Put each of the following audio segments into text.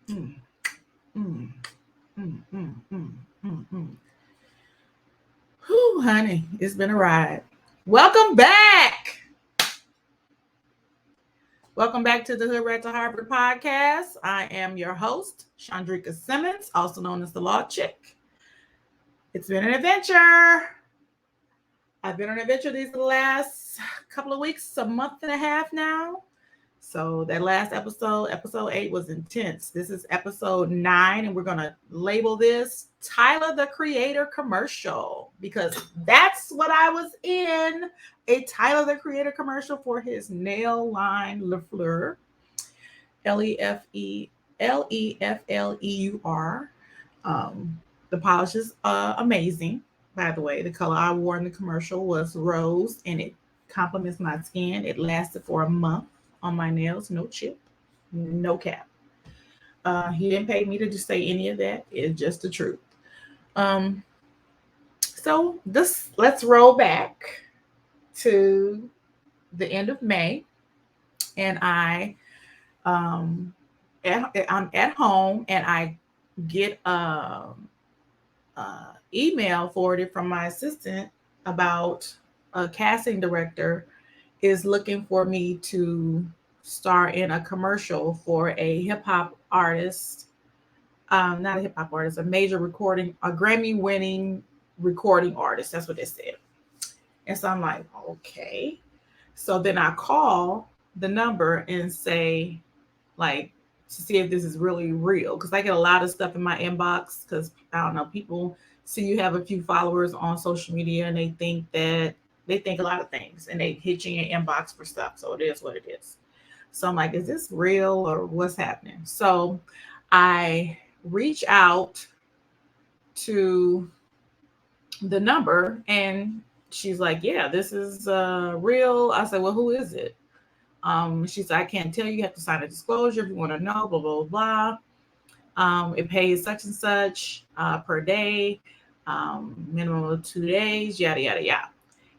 Mm, mm, mm, mm, mm, mm. Whew, honey, it's been a ride. Welcome back. Welcome back to the Hoodrat2Harvard podcast. I am your host, Chandrika Simmons, also known as the Law Chick. It's been an adventure. I've been on an adventure these last couple of weeks, a month and a half now. So that last episode 8, was intense. This is episode 9, and we're gonna label this Tyler the Creator commercial because that's what I was in. A Tyler the Creator commercial for his nail line Lefleur, Lefleur. The polish is amazing. By the way, the color I wore in the commercial was rose, and it complements my skin. It lasted for a month on my nails, no chip, no cap. He didn't pay me to just say any of that. It's just the truth. Um, so this let's roll back to the end of May, and I'm at home, and I get email forwarded from my assistant about a casting director is looking for me to star in a commercial for a hip hop artist, not a hip hop artist, a Grammy winning recording artist. That's what they said. And so I'm like, okay. So then I call the number and say, like, to see if this is really real. Because I get a lot of stuff in my inbox because I don't know, people see you have a few followers on social media and they think a lot of things and they hit you in your inbox for stuff. So it is what it is. So I'm like, is this real or what's happening? So I reach out to the number and she's like, yeah, this is real. I said, well, who is it? She said, I can't tell you. You have to sign a disclosure if you want to know, blah, blah, blah. It pays such and such per day, minimum of 2 days, yada, yada, yada.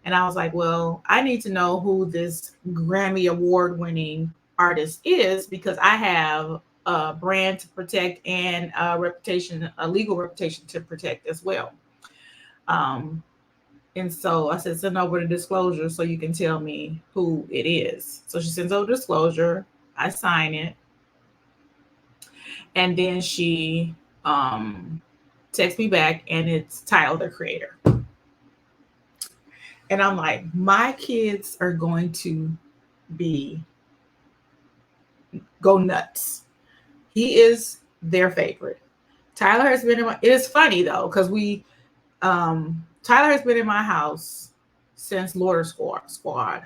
And I was like, well, I need to know who this Grammy award winning artist is because I have a brand to protect and a legal reputation to protect as well. Um, and so I said, send over the disclosure so you can tell me who it is. So she sends over disclosure. I sign it. And then she texts me back and it's Tyler the Creator. And I'm like, my kids are going to be go nuts. He is their favorite. Tyler has been in my, it is funny though, because Tyler has been in my house since Lord Squad.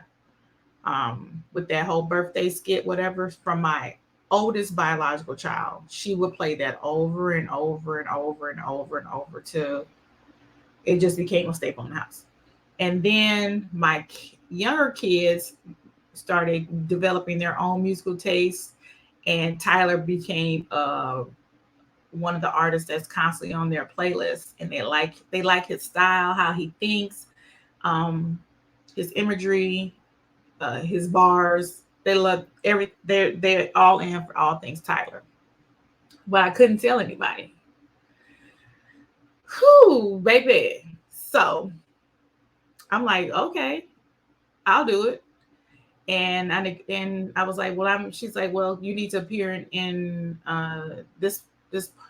With that whole birthday skit, whatever, from my oldest biological child. She would play that over and over and over and over and over till it just became a staple in the house. And then my younger kids started developing their own musical tastes, and Tyler became one of the artists that's constantly on their playlist, and they like his style, how he thinks, um, his imagery, his bars. They love they're all in for all things Tyler. But I couldn't tell anybody. Whew, baby. So I'm like, okay, I'll do it. And I was like, well, she's like, well, you need to appear in this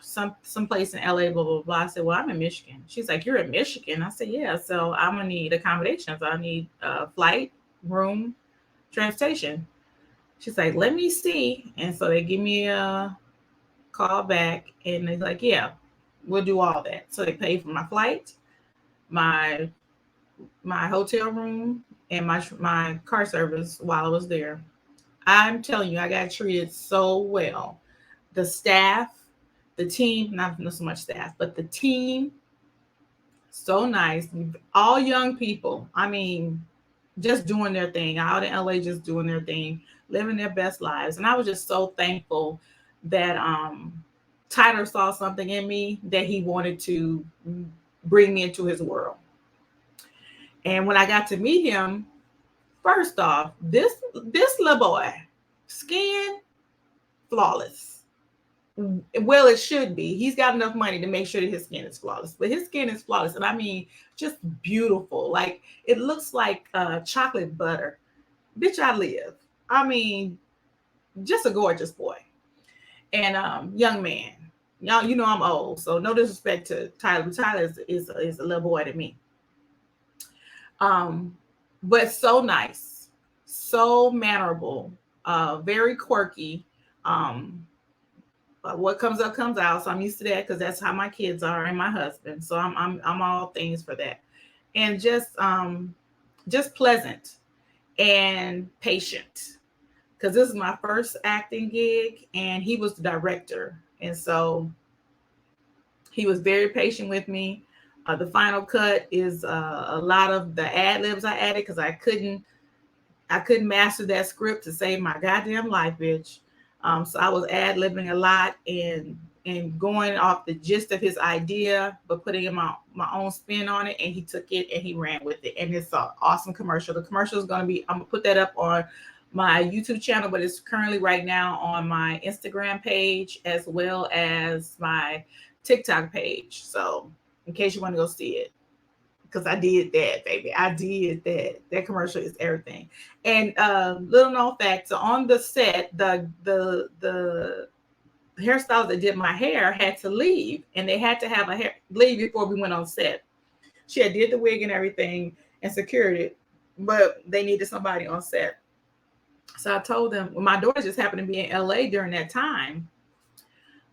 some place in LA, blah blah blah. I said, well, I'm in Michigan. She's like, you're in Michigan. I said, yeah. So I'm gonna need accommodations. I need flight, room, transportation. She's like, let me see. And so they give me a call back and they're like, yeah, we'll do all that. So they pay for my flight, my hotel room, and my car service while I was there. I'm telling you, I got treated so well. The staff, the team, not so much staff, but the team, so nice. All young people. I mean, just doing their thing, out in LA, just doing their thing, living their best lives. And I was just so thankful that Tyler saw something in me that he wanted to bring me into his world. And when I got to meet him, first off, this little boy, skin flawless, Well, it should be. He's got enough money to make sure that his skin is flawless, but his skin is flawless, and I mean, just beautiful. Like it looks like chocolate butter. Bitch, I live. I mean, just a gorgeous boy and young man. Y'all, you know I'm old, so no disrespect to Tyler, but Tyler is a little boy to me. But so nice, so mannerable, very quirky. Um, what comes up comes out, so I'm used to that because that's how my kids are and my husband. So I'm all things for that, and just pleasant and patient because this is my first acting gig, and he was the director, and so he was very patient with me. The final cut is a lot of the ad libs I added because I couldn't master that script to save my goddamn life, bitch. So I was ad libbing a lot and going off the gist of his idea, but putting in my own spin on it. And he took it and he ran with it. And it's an awesome commercial. The commercial is going to be, I'm going to put that up on my YouTube channel, but it's currently right now on my Instagram page as well as my TikTok page. So in case you want to go see it, because I did that, baby. I did that. That commercial is everything. And little known fact, so on the set, the hairstylist that did my hair had to leave, and they had to have leave before we went on set. She had did the wig and everything and secured it, but they needed somebody on set. So I told them, well, my daughter just happened to be in LA during that time.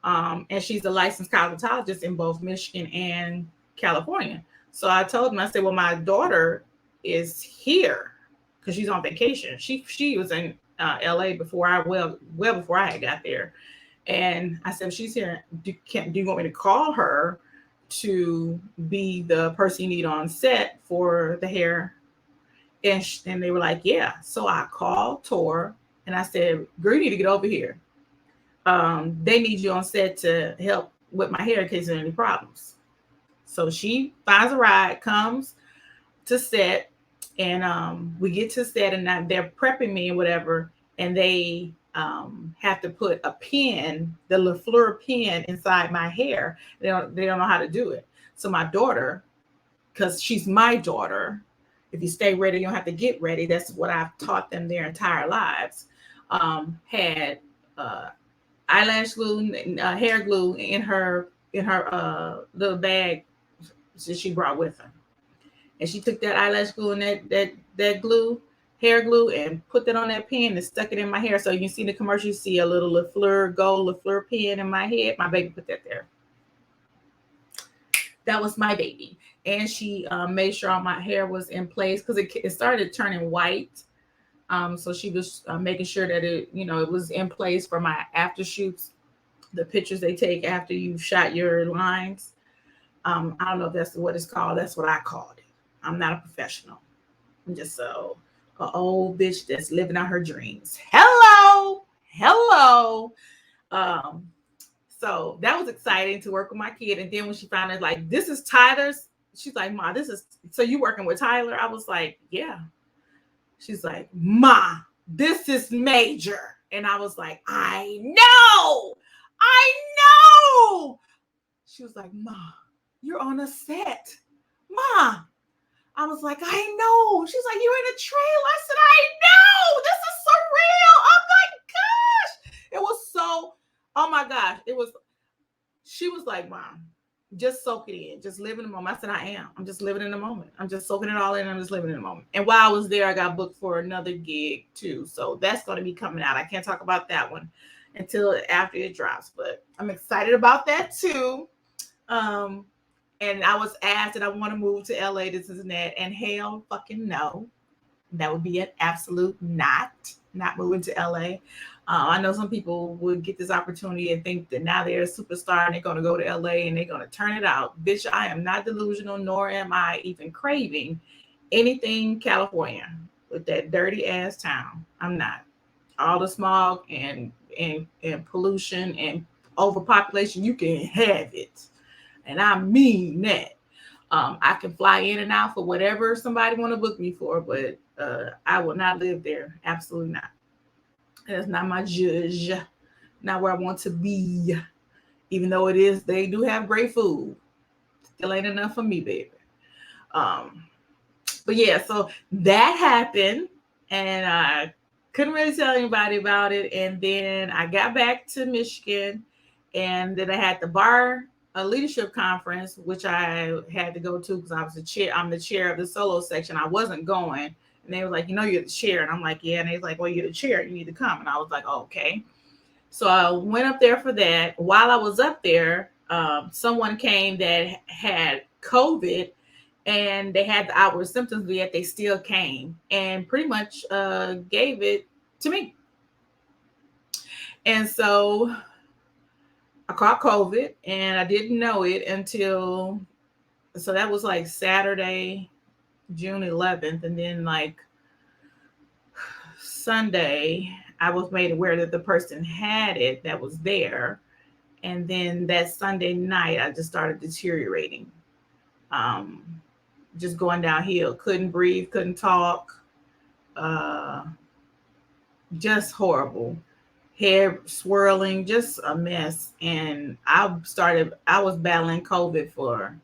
And she's a licensed cosmetologist in both Michigan and California. So I told him, I said, well, my daughter is here because she's on vacation. She was in LA before well before I had got there. And I said, she's here. Do you want me to call her to be the person you need on set for the hair? And they were like, yeah. So I called Tor and I said, girl, you need to get over here. They need you on set to help with my hair in case there are any problems. So she finds a ride, comes to set, and we get to set, and they're prepping me and whatever, and they have to put a pin, the LaFleur pin, inside my hair. They don't know how to do it. So my daughter, because she's my daughter, if you stay ready, you don't have to get ready. That's what I've taught them their entire lives. Had eyelash glue, hair glue in her little bag that she brought with her, and she took that eyelash glue and that glue, hair glue, and put that on that pin and stuck it in my hair. So you see in the commercial, you see a little gold LaFleur pin in my head. My baby put that there. That was my baby, and she made sure all my hair was in place because it started turning white. So she was making sure that it was in place for my after shoots, the pictures they take after you've shot your lines. I don't know if that's what it's called. That's what I called it. I'm not a professional. I'm just an old bitch that's living out her dreams. Hello. So that was exciting to work with my kid. And then when she found out, like, this is Tyler's, she's like, Ma, so you working with Tyler? I was like, yeah. She's like, Ma, this is major. And I was like, I know. She was like, Ma, you're on a set. Ma. I was like, I know. She's like, you're in a trailer. I said, I know. This is surreal. Oh my gosh. It was so, oh my gosh. She was like, Mom, just soak it in. Just live in the moment. I said, I am. I'm just living in the moment. I'm just soaking it all in. I'm just living in the moment. And while I was there, I got booked for another gig too. So that's going to be coming out. I can't talk about that one until after it drops, but I'm excited about that too. And I was asked that I want to move to LA, this and that, and hell fucking no. That would be an absolute not moving to LA. I know some people would get this opportunity and think that now they're a superstar and they're going to go to LA and they're going to turn it out. Bitch, I am not delusional, nor am I even craving anything California with that dirty ass town. I'm not. All the smog and pollution and overpopulation, you can have it. And I mean that. I can fly in and out for whatever somebody want to book me for, but I will not live there. Absolutely not. That's not my judge. Not where I want to be. even though they do have great food. Still ain't enough for me, baby. But yeah, so that happened, and I couldn't really tell anybody about it. And then I got back to Michigan, and then I had the bar a leadership conference, which I had to go to because I was the chair. I'm the chair of the solo section. I wasn't going, and they were like, you're the chair, and I'm like, yeah. And they was like, well, you're the chair. You need to come. And I was like, oh, okay. So I went up there for that. While I was up there, someone came that had COVID, and they had the outward symptoms, but yet they still came and pretty much gave it to me. And so I caught COVID, and I didn't know it until, so that was like Saturday, June 11th. And then like Sunday, I was made aware that the person had it that was there. And then that Sunday night, I just started deteriorating. Um, just going downhill. Couldn't breathe, couldn't talk. Uh, just horrible. Hair swirling, just a mess. And I was battling COVID for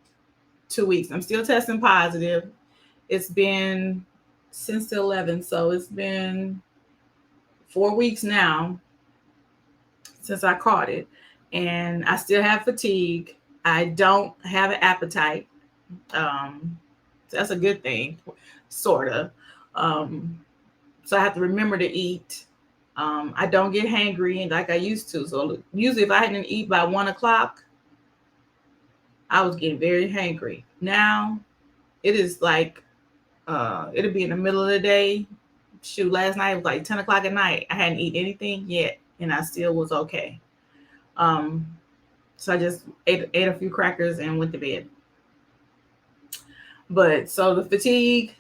2 weeks. I'm still testing positive. It's been since the 11th, so it's been 4 weeks now since I caught it. And I still have fatigue. I don't have an appetite. That's a good thing, sort of. Um, so I have to remember to eat. I don't get hangry like I used to. So usually, if I hadn't eat by 1 o'clock, I was getting very hangry. Now it is like it'll be in the middle of the day. Shoot, last night it was like 10 o'clock at night. I hadn't eaten anything yet, and I still was okay. Um, so I just ate a few crackers and went to bed. But so the fatigue,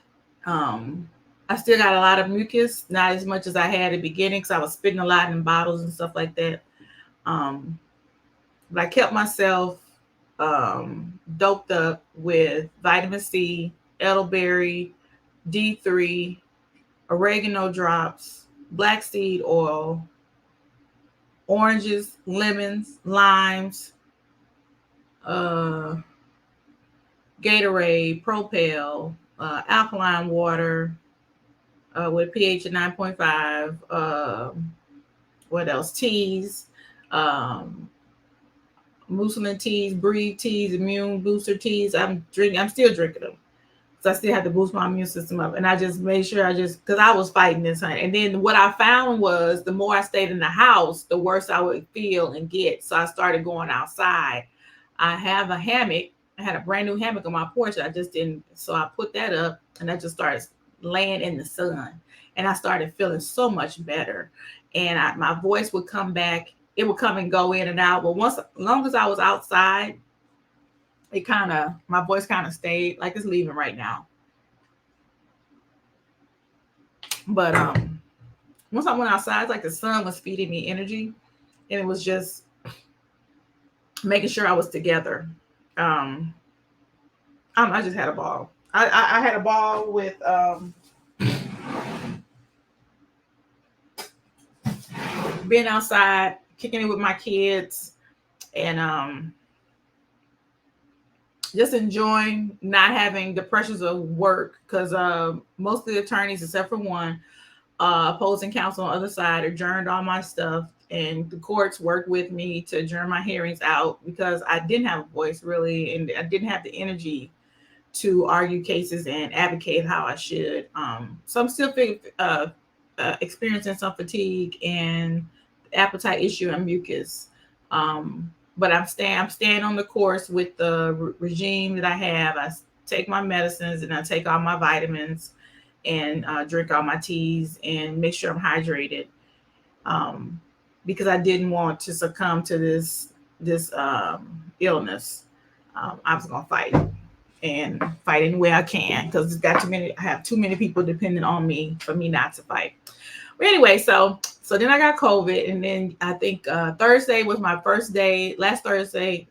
I still got a lot of mucus, not as much as I had at the beginning because I was spitting a lot in bottles and stuff like that. But I kept myself doped up with vitamin C, elderberry, D3, oregano drops, black seed oil, oranges, lemons, limes, Gatorade, Propel, alkaline water with pH of 9.5. What else? Teas, mucilin teas, breathe teas, immune booster teas. I'm still drinking them. So I still had to boost my immune system up. And I just made sure because I was fighting this. And then what I found was the more I stayed in the house, the worse I would feel and get. So I started going outside. I have a hammock. I had a brand new hammock on my porch. I just didn't. So I put that up, and I just started laying in the sun. And I started feeling so much better. And my voice would come back. It would come and go in and out. But as long as I was outside, my voice kind of stayed like it's leaving right now. But once I went outside, it's like the sun was feeding me energy, and it was just making sure I was together. I just had a ball. I had a ball with being outside, kicking it with my kids, and just enjoying not having the pressures of work because most of the attorneys, except for one, opposing counsel on the other side, adjourned all my stuff, and the courts worked with me to adjourn my hearings out because I didn't have a voice really, and I didn't have the energy to argue cases and advocate how I should. So I'm still experiencing some fatigue and appetite issue and mucus. But I'm staying on the course with the regime that I have. I take my medicines and I take all my vitamins and drink all my teas and make sure I'm hydrated. Because I didn't want to succumb to this illness. I was gonna fight and fight any way I can because I have too many people depending on me for me not to fight. But anyway, so then I got COVID, and then I think Thursday was my first day.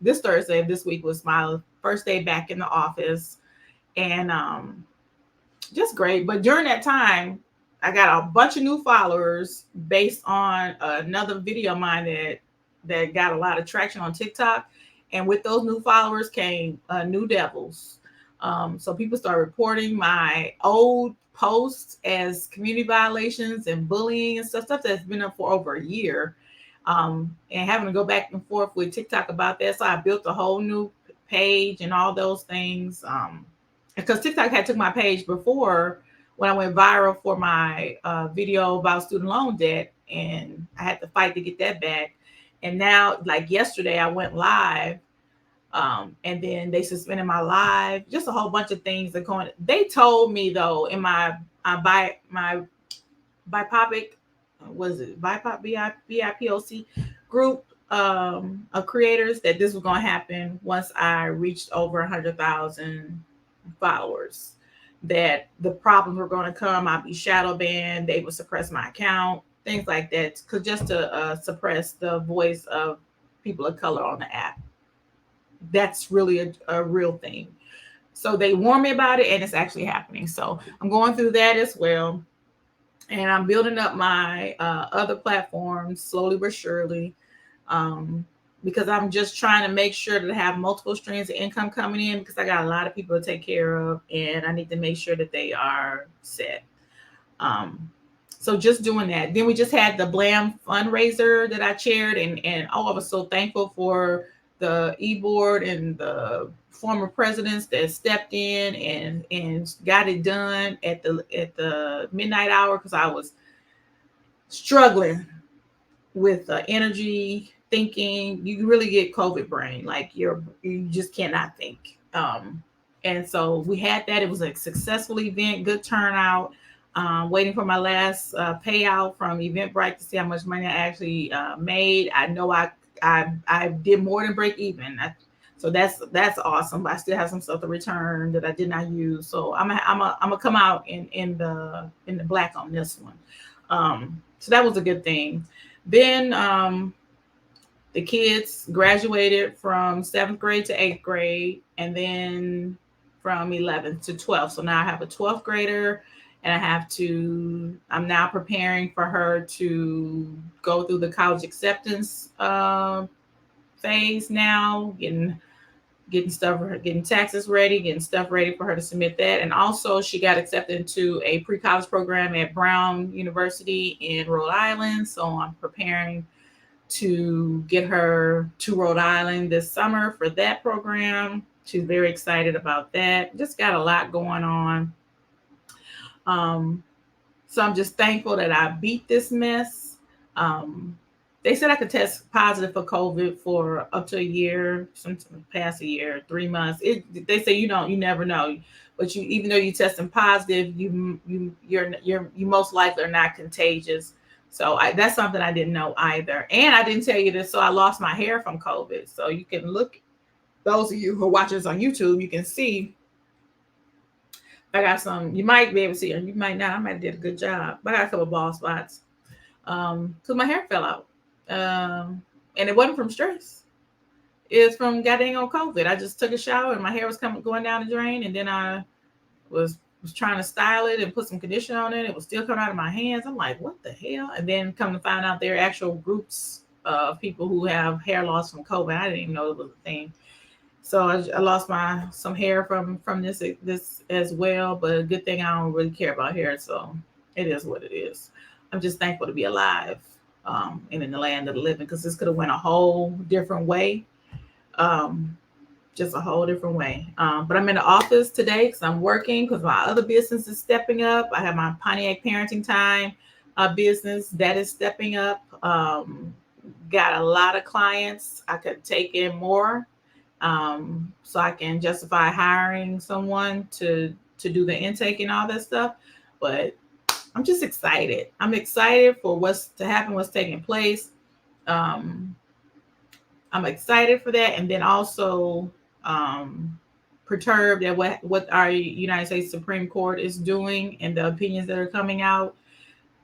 This Thursday of this week was my first day back in the office, and just great. But during that time, I got a bunch of new followers based on another video of mine that that got a lot of traction on TikTok. And with those new followers came new devils. So people started reporting my old posts as community violations and bullying and stuff that's been up for over a year. And having to go back and forth with TikTok about that. So I built a whole new page and all those things. Because TikTok had took my page before when I went viral for my video about student loan debt, and I had to fight to get that back. And now, like yesterday, I went live, and then they suspended my live. Just a whole bunch of things that going. They told me though in my my BIPOC, was it BIPOC BIPOC group of creators that this was going to happen once I reached over 100,000 followers. That the problems were going to come. I'd be shadow banned. They would suppress my account, things like that, cause just to suppress the voice of people of color on the app. That's really a real thing. So they warned me about it, and it's actually happening. So I'm going through that as well, and I'm building up my other platforms slowly but surely. Um, because I'm just trying to make sure that I have multiple streams of income coming in, because I got a lot of people to take care of, and I need to make sure that they are set. Um, so just doing that. Then we just had the Blam fundraiser that I chaired, and oh, I was so thankful for the e-board and the former presidents that stepped in and got it done at the midnight hour, because I was struggling with energy thinking. You really get COVID brain, like you just cannot think. And so we had that. It was a successful event, good turnout. Waiting for my last payout from Eventbrite to see how much money I actually made. I know I did more than break even. So that's awesome. But I still have some stuff to return that I did not use. So I'm gonna come out in the black on this one. So that was a good thing. Then the kids graduated from 7th grade to 8th grade, and then from 11th to 12th. So now I have a 12th grader, and I'm now preparing for her to go through the college acceptance phase now, getting taxes ready, getting stuff ready for her to submit that. And also she got accepted into a pre-college program at Brown University in Rhode Island. So I'm preparing to get her to Rhode Island this summer for that program. She's very excited about that. Just got a lot going on. So I'm just thankful that I beat this mess. They said I could test positive for COVID for up to a year, sometimes past a year, 3 months. They say you never know. But even though you testing positive, you most likely are not contagious. So that's something I didn't know either. And I didn't tell you this. So I lost my hair from COVID. So you can look, those of you who are watching this on YouTube, you can see I got some, you might be able to see, or you might not. I might have did a good job. But I got a couple of bald spots. Because my hair fell out. And it wasn't from stress. It's from goddamn on COVID. I just took a shower and my hair was going down the drain, and then I was trying to style it and put some conditioner on it. It was still coming out of my hands. I'm like, what the hell? And then come to find out there are actual groups of people who have hair loss from COVID. I didn't even know it was a thing. So I lost some hair from this as well. But a good thing I don't really care about hair, so it is what it is. I'm just thankful to be alive and in the land of the living, because this could have went a whole different way. Just a whole different way. But I'm in the office today because I'm working, because my other business is stepping up. I have my Pontiac Parenting Time business that is stepping up. Got a lot of clients. I could take in more, so I can justify hiring someone to do the intake and all that stuff. But I'm just excited. I'm excited for what's to happen, what's taking place. I'm excited for that, and then also perturbed at what our United States Supreme Court is doing and the opinions that are coming out.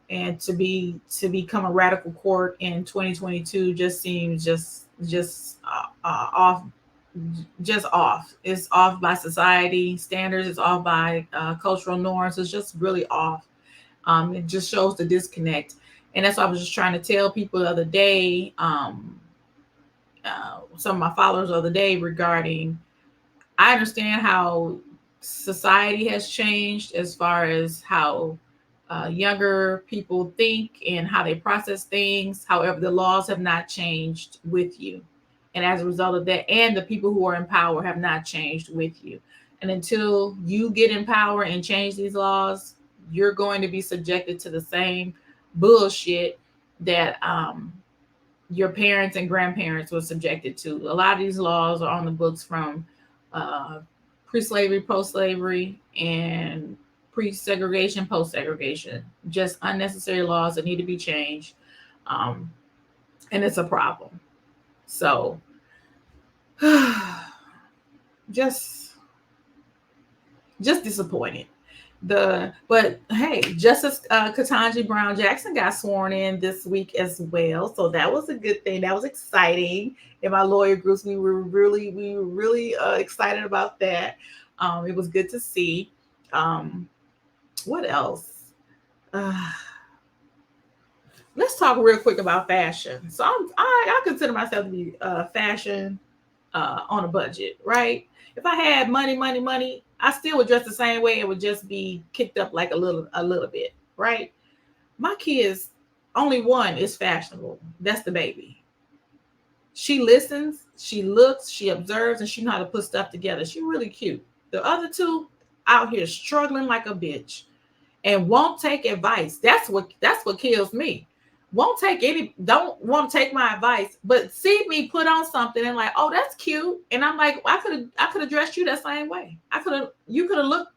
And to become a radical court in 2022 just seems just off. Just off. It's off by society standards. It's off by cultural norms. It's just really off. It just shows the disconnect. And that's what I was just trying to tell people the other day. some of my followers the other day regarding, I understand how society has changed as far as how younger people think and how they process things. However, the laws have not changed with you. And as a result of that, and the people who are in power have not changed with you. And until you get in power and change these laws, you're going to be subjected to the same bullshit that your parents and grandparents were subjected to. A lot of these laws are on the books from uh, pre-slavery, post-slavery, and pre-segregation, post-segregation. Just unnecessary laws that need to be changed, and it's a problem. So, just just disappointed. But hey, Justice Ketanji Brown Jackson got sworn in this week as well, so that was a good thing. That was exciting. In my lawyer groups, we were really excited about that. It was good to see. Um, what else? Uh, let's talk real quick about fashion. So I consider myself to be fashion on a budget, right? If I had money, I still would dress the same way. It would just be kicked up like a little bit, right? My kids, only one is fashionable. That's the baby. She listens, she looks, she observes, and she know how to put stuff together. She really cute. The other two out here struggling like a bitch and won't take advice. That's what kills me. Won't take any, don't want to take my advice, but see me put on something and like, oh, that's cute. And I'm like, I could have dressed you that same way. You could have looked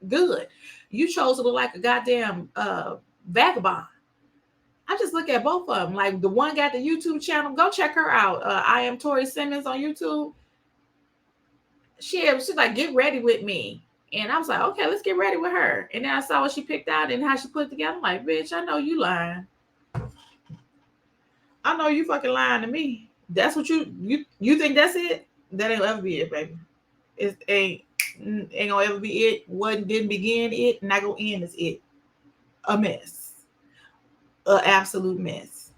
good. You chose to look like a goddamn vagabond. I just look at both of them. Like the one got the YouTube channel. Go check her out. I am Tori Simmons on YouTube. She's like, get ready with me. And I was like, okay, let's get ready with her. And then I saw what she picked out and how she put it together. I'm like, bitch, I know you lying. I know you fucking lying to me. That's what you think that's it? That ain't gonna ever be it, baby. It ain't gonna ever be it. What didn't begin it, not gonna end is it. A mess, a absolute mess.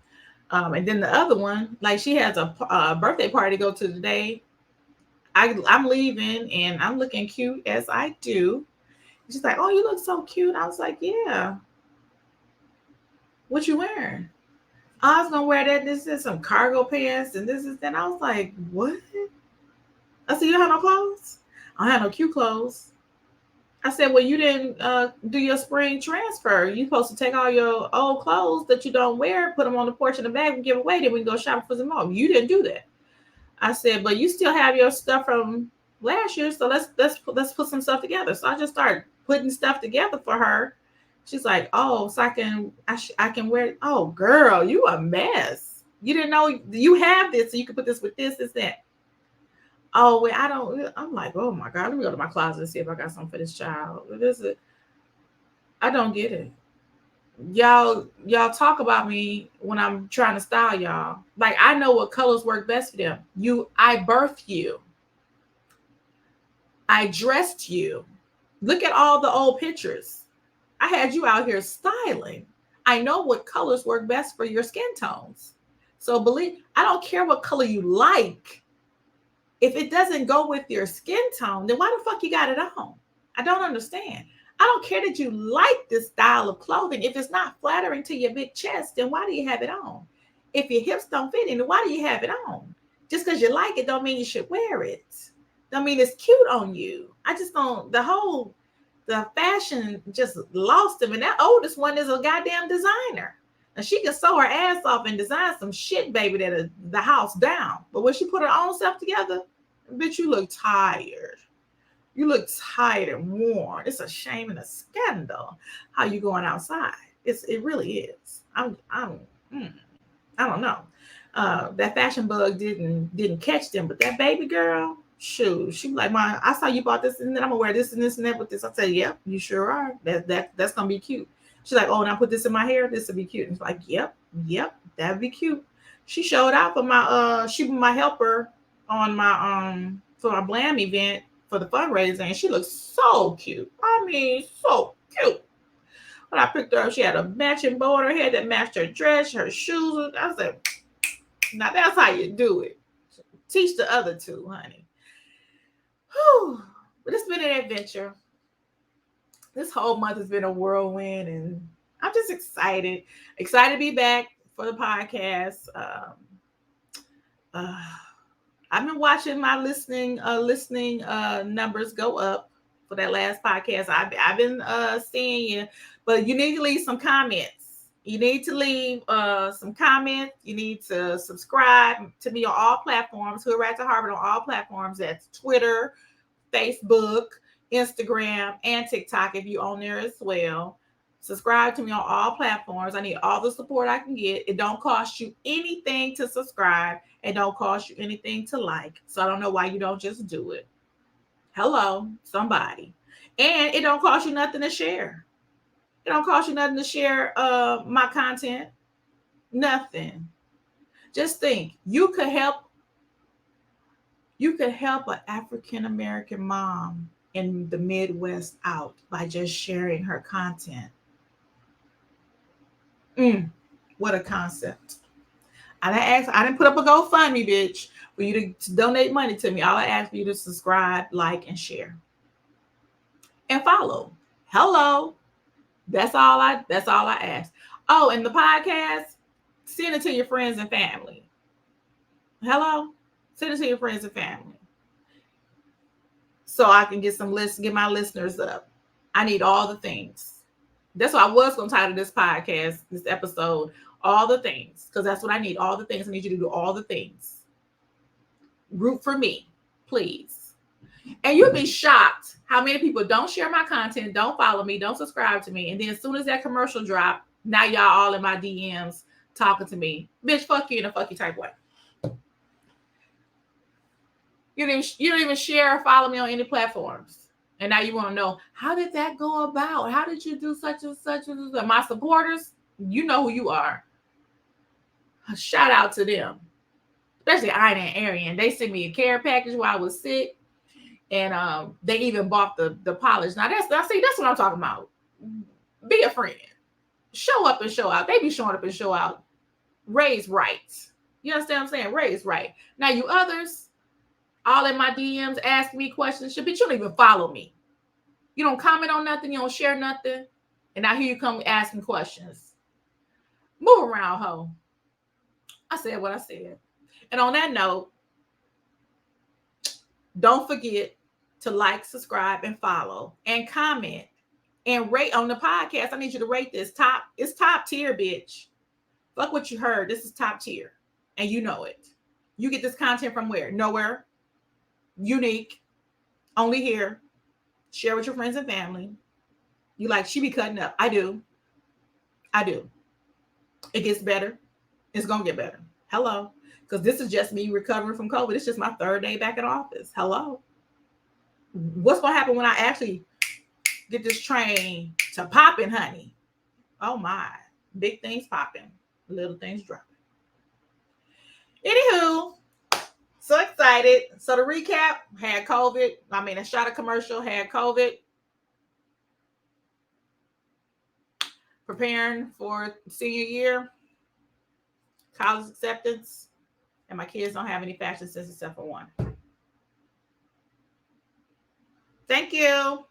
And then the other one, like she has a birthday party to go to today. I'm leaving and I'm looking cute as I do. She's like, "Oh, you look so cute." I was like, "Yeah." What you wearing? I was gonna wear that. This is some cargo pants, and this is that. I was like, "What?" I said, "You don't have no clothes?" I don't have no cute clothes. I said, "Well, you didn't do your spring transfer. You supposed to take all your old clothes that you don't wear, put them on the porch in the bag, and give away. Then we can go shopping for some more. You didn't do that." I said, "But you still have your stuff from last year, so let's put some stuff together." So I just started putting stuff together for her. She's like, "Oh, so I can wear it." Oh, girl, you a mess. You didn't know you have this, so you can put this with this, that. Oh, wait, I don't. I'm like, oh my god, let me go to my closet and see if I got something for this child. This is, I don't get it. Y'all talk about me when I'm trying to style y'all. Like I know what colors work best for them. I birthed you. I dressed you. Look at all the old pictures. I had you out here styling. I know what colors work best for your skin tones. So believe I don't care what color you like. If it doesn't go with your skin tone, then why the fuck you got it on? I don't understand. I don't care that you like this style of clothing. If it's not flattering to your big chest, then why do you have it on? If your hips don't fit in, then why do you have it on? Just because you like it don't mean you should wear it. Don't mean it's cute on you. I just don't, the fashion just lost him. And that oldest one is a goddamn designer. And she can sew her ass off and design some shit, baby, that the house down. But when she put her own stuff together, bitch, you look tired. You look tired and worn. It's a shame and a scandal how you going outside. It really is. Mm, I don't know. That fashion bug didn't catch them, but that baby girl, shoot, she was like, "Mom, I saw you bought this, and then I'm gonna wear this and this and that with this." I said, "Yep, you sure are. That's gonna be cute." She's like, "Oh, and I put this in my hair. This will be cute." And it's like, "Yep, that'd be cute." She showed out for my she was my helper on my for my Blam event for the fundraiser, and she looked so cute. I mean, so cute. When I picked her up, she had a matching bow on her head that matched her dress, her shoes. I said, "Now that's how you do it." teach the other two, honey. Whew. But it's been an adventure. This whole month has been a whirlwind, and I'm just excited. Excited to be back for the podcast. Uh, I've been watching my listening numbers go up for that last podcast. I've been seeing you, but you need to leave some comments. You need to leave some comments. You need to subscribe to me on all platforms. Hoodrat2Harvard on all platforms. That's Twitter, Facebook, Instagram, and TikTok if you own there as well. Subscribe to me on all platforms. I need all the support I can get. It don't cost you anything to subscribe. It don't cost you anything to like. So I don't know why you don't just do it. Hello, somebody. And it don't cost you nothing to share. It don't cost you nothing to share my content. Nothing. Just think, you could help an African American mom in the Midwest out by just sharing her content. What a concept. I didn't put up a GoFundMe, bitch, for you to donate money to me. All I ask for you to subscribe, like, and share. And follow. Hello. That's all I ask. Oh, and the podcast, send it to your friends and family. Hello? Send it to your friends and family. So I can get my listeners up. I need all the things. That's what I was going to title this podcast, this episode, all the things, because that's what I need. All the things. I need you to do all the things. Root for me, please. And you'll be shocked how many people don't share my content, don't follow me, don't subscribe to me. And then as soon as that commercial drop, now y'all all in my DMs talking to me. Bitch, fuck you in a fuck you type way. You don't even share or follow me on any platforms. And now you want to know, how did that go about? How did you do such and such? My supporters, you know who you are. Shout out to them. Especially Ina and Arian. They sent me a care package while I was sick. And they even bought the polish. Now that's what I'm talking about. Be a friend. Show up and show out. They be showing up and show out. Raise right. You understand what I'm saying? Raise right. Now you others, all in my DMs, ask me questions. But you don't even follow me. You don't comment on nothing. You don't share nothing. And now here you come asking questions. Move around, ho. I said what I said. And on that note, don't forget to like, subscribe, and follow, and comment, and rate on the podcast. I need you to rate this top. It's top tier, bitch. Fuck what you heard. This is top tier. And you know it. You get this content from where? Nowhere. Unique. Only here. Share with your friends and family. You like, she be cutting up. I do. It gets better. It's going to get better. Hello. Because this is just me recovering from COVID. It's just my third day back in office. Hello. What's going to happen when I actually get this train to popping, honey? Oh, my. Big things popping. Little things dropping. Anywho, so excited. So to recap, had COVID. I shot a commercial, had COVID. Preparing for senior year. College acceptance. And my kids don't have any fashion sense except for one. Thank you.